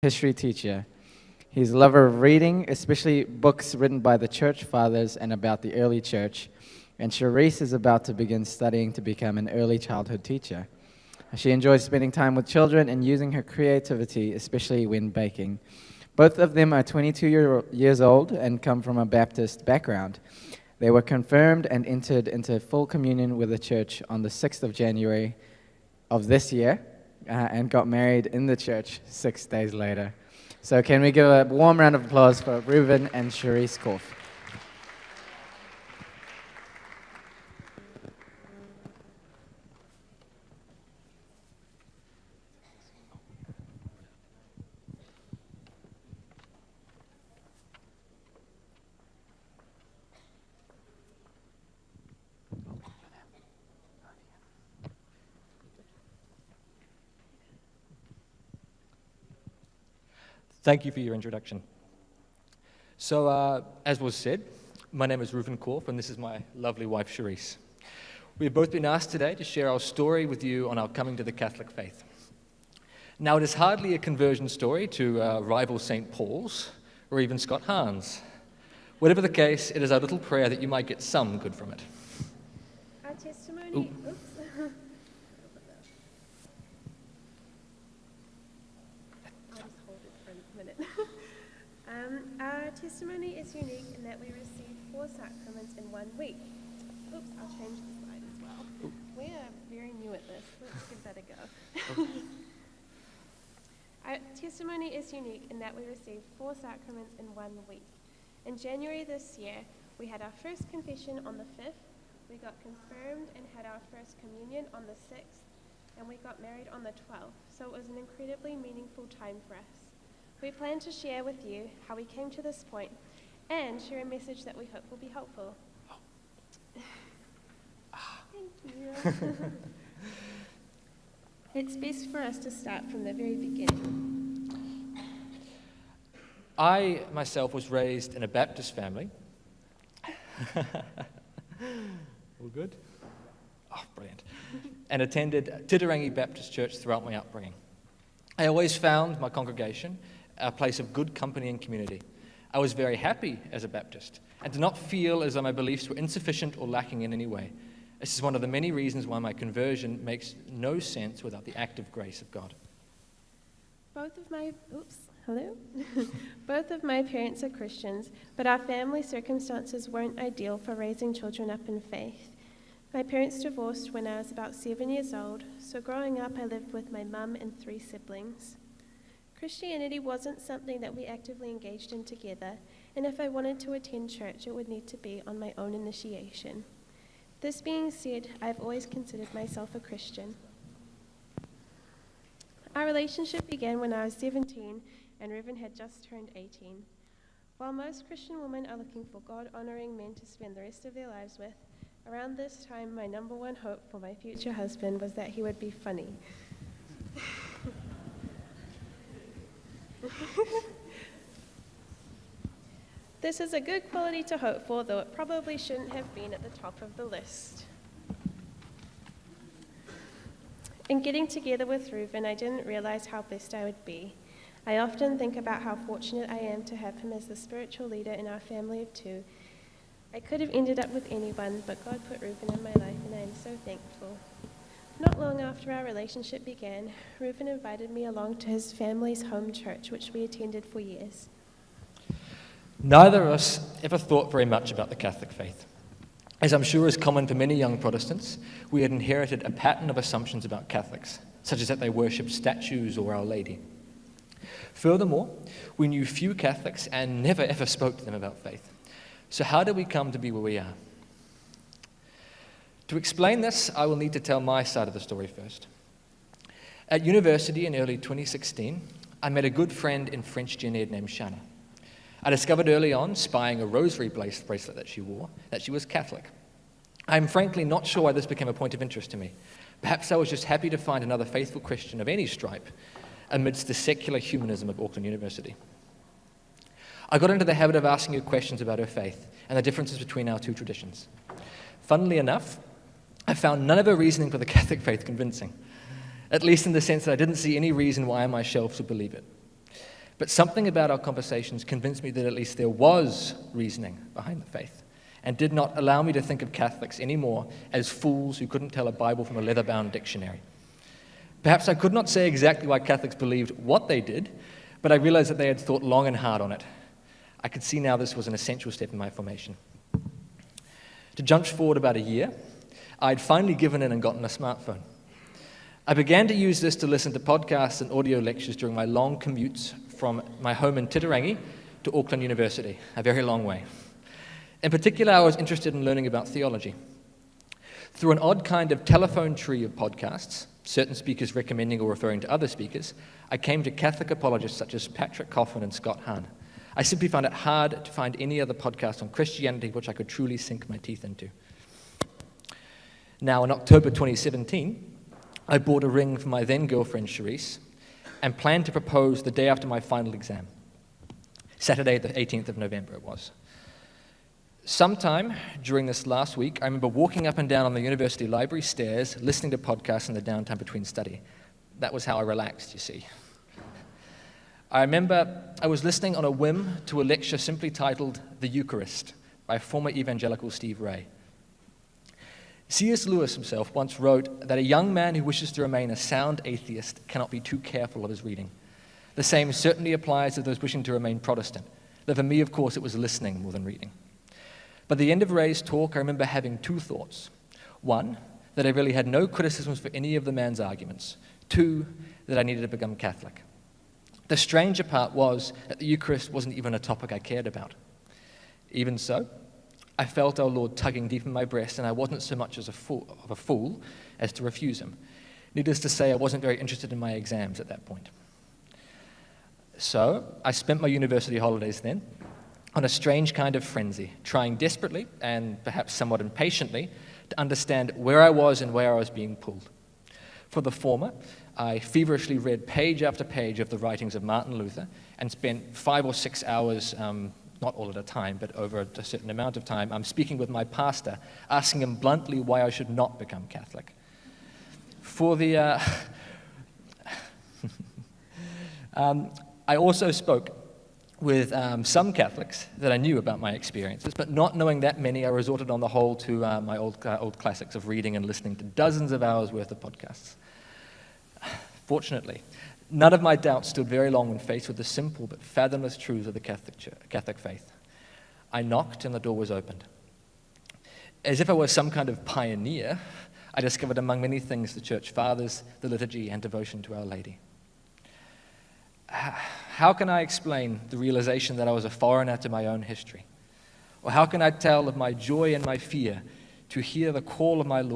history teacher. He's a lover of reading, especially books written by the church fathers and about the early church. And Cherise is about to begin studying to become an early childhood teacher. She enjoys spending time with children and using her creativity, especially when baking. Both of them are 22 years old and come from a Baptist background. They were confirmed and entered into full communion with the church on the 6th of January of this year and got married in the church 6 days later. So can we give a warm round of applause for Reuven and Cherise Kroff? Thank you for your introduction. So, as was said, my name is Reuven Korff, and this is my lovely wife, Cherise. We have both been asked today to share our story with you on our coming to the Catholic faith. Now, it is hardly a conversion story to rival St. Paul's or even Scott Hahn's. Whatever the case, it is our little prayer that you might get some good from it. Our testimony. Our testimony is unique in that we receive 4 sacraments in 1 week. Oops, I'll change the slide as well. We are very new at this. Let's give that a go. Our testimony is unique in that we receive 4 sacraments in 1 week. In January this year, we had our first confession on the 5th, we got confirmed and had our first communion on the 6th, and we got married on the 12th, so it was an incredibly meaningful time for us. We plan to share with you how we came to this point and share a message that we hope will be helpful. Thank you. It's best for us to start from the very beginning. I, myself, was raised in a Baptist family. All good? Oh, brilliant. And attended Titirangi Baptist Church throughout my upbringing. I always found my congregation a place of good company and community. I was very happy as a Baptist and did not feel as though my beliefs were insufficient or lacking in any way. This is one of the many reasons why my conversion makes no sense without the active grace of God. Both of my parents are Christians, but our family circumstances weren't ideal for raising children up in faith. My parents divorced when I was about 7 years old, so growing up I lived with my mum and 3 siblings. Christianity wasn't something that we actively engaged in together, and if I wanted to attend church, it would need to be on my own initiation. This being said, I've always considered myself a Christian. Our relationship began when I was 17, and Reuven had just turned 18. While most Christian women are looking for God-honoring men to spend the rest of their lives with, around this time, my number one hope for my future husband was that he would be funny. This is a good quality to hope for, though it probably shouldn't have been at the top of the list. In getting together with Reuven, I didn't realize how blessed I would be. I often think about how fortunate I am to have him as the spiritual leader in our family of 2. I could have ended up with anyone, but God put Reuven in my life, and I am so thankful. Not long after our relationship began, Reuven invited me along to his family's home church, which we attended for years. Neither of us ever thought very much about the Catholic faith. As I'm sure is common for many young Protestants, we had inherited a pattern of assumptions about Catholics, such as that they worshipped statues or Our Lady. Furthermore, we knew few Catholics and never ever spoke to them about faith. So how did we come to be where we are? To explain this, I will need to tell my side of the story first. At university in early 2016, I met a good friend in French Genève named Shanna. I discovered early on, spying a rosary bracelet that she wore, that she was Catholic. I'm frankly not sure why this became a point of interest to me. Perhaps I was just happy to find another faithful Christian of any stripe amidst the secular humanism of Auckland University. I got into the habit of asking her questions about her faith and the differences between our 2 traditions. Funnily enough, I found none of her reasoning for the Catholic faith convincing, at least in the sense that I didn't see any reason why my shelves would believe it. But something about our conversations convinced me that at least there was reasoning behind the faith, and did not allow me to think of Catholics anymore as fools who couldn't tell a Bible from a leather-bound dictionary. Perhaps I could not say exactly why Catholics believed what they did, but I realized that they had thought long and hard on it. I could see now this was an essential step in my formation. To jump forward about a year, I'd finally given in and gotten a smartphone. I began to use this to listen to podcasts and audio lectures during my long commutes from my home in Titirangi to Auckland University, a very long way. In particular, I was interested in learning about theology. Through an odd kind of telephone tree of podcasts, certain speakers recommending or referring to other speakers, I came to Catholic apologists such as Patrick Coffin and Scott Hahn. I simply found it hard to find any other podcast on Christianity which I could truly sink my teeth into. Now, in October 2017, I bought a ring for my then-girlfriend, Cherise, and planned to propose the day after my final exam. Saturday, the 18th of November it was. Sometime during this last week, I remember walking up and down on the university library stairs, listening to podcasts in the downtime between study. That was how I relaxed, you see. I remember I was listening on a whim to a lecture simply titled The Eucharist by former evangelical Steve Ray. C.S. Lewis himself once wrote that a young man who wishes to remain a sound atheist cannot be too careful of his reading. The same certainly applies to those wishing to remain Protestant, though for me, of course, it was listening more than reading. By the end of Ray's talk, I remember having two thoughts. One, that I really had no criticisms for any of the man's arguments. Two, that I needed to become Catholic. The stranger part was that the Eucharist wasn't even a topic I cared about. Even so, I felt our Lord tugging deep in my breast, and I wasn't so much of a fool as to refuse him. Needless to say, I wasn't very interested in my exams at that point. So I spent my university holidays then on a strange kind of frenzy, trying desperately, and perhaps somewhat impatiently, to understand where I was and where I was being pulled. For the former, I feverishly read page after page of the writings of Martin Luther and spent 5 or 6 hours, not all at a time, but over a certain amount of time, I'm speaking with my pastor, asking him bluntly why I should not become Catholic. For the... I also spoke with some Catholics that I knew about my experiences, but not knowing that many, I resorted on the whole to my old classics of reading and listening to dozens of hours worth of podcasts. Fortunately, none of my doubts stood very long when faced with the simple but fathomless truths of the Catholic faith. I knocked and the door was opened. As if I was some kind of pioneer, I discovered among many things the Church Fathers, the liturgy, and devotion to Our Lady. How can I explain the realization that I was a foreigner to my own history? Or how can I tell of my joy and my fear to hear the call of my Lord